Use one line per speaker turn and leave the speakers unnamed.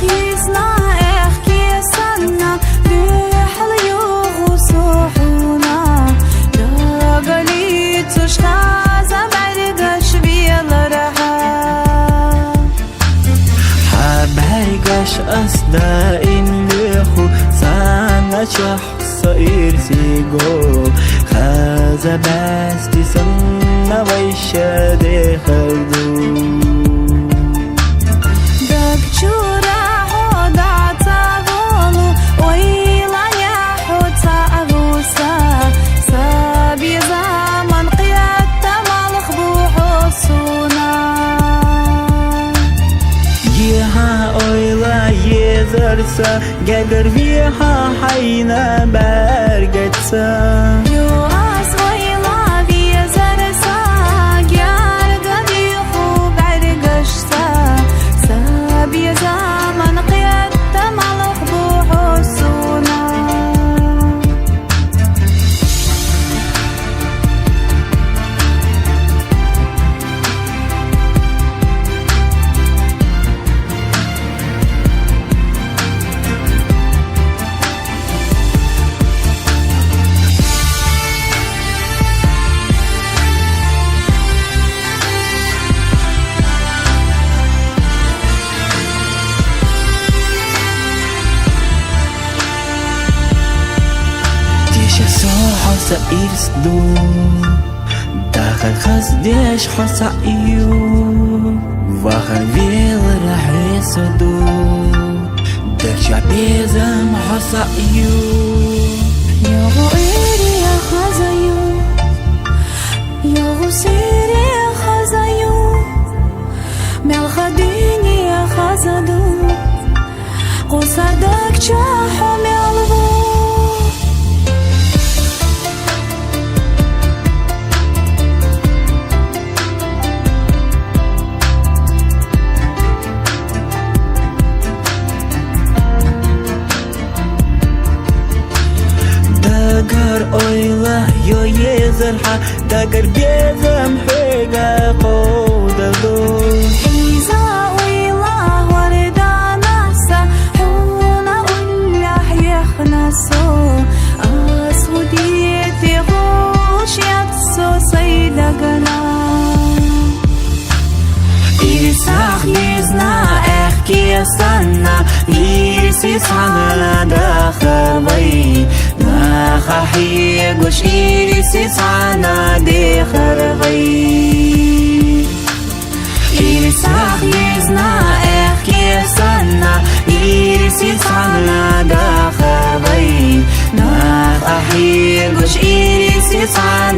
يسنا احكي سنة رحل يغصحونا داغلي تشخاز برقش بيالرها
حبرقش أصدا إنليخو سانا شخص إرسيقو خازا باستي سنة ويشا دي خردو قدر فيها حينا برقتسا
يواس ويلا في زرسا قارقا بيخو برقشتا سابي زمن قيادة ملخ بوحسونا
حسا إرسدو داخل خزديش حسا إيو وخر فيل رح يسدو درشا بيزم حسا إيو
يوغو إيري يا خزايو يوغو سيري يا خزايو ملخديني يا خزادو قصدك جاحو ملغو
داقر أويله يو يزرحا داقر بيزم حيقا قوددو
إيزا أويله ورداناسا حونا أوله يخنسو أسوديتي غوش يتسو سيدقنا إيساخ يزنا احكي سنة يرسي سانا داخر بي ناخحي قوش إيرسي سانا داخر بي إيساخ يزنا احكي سنة يرسي سانا داخر بي ناخحي قوش إيرسي سانا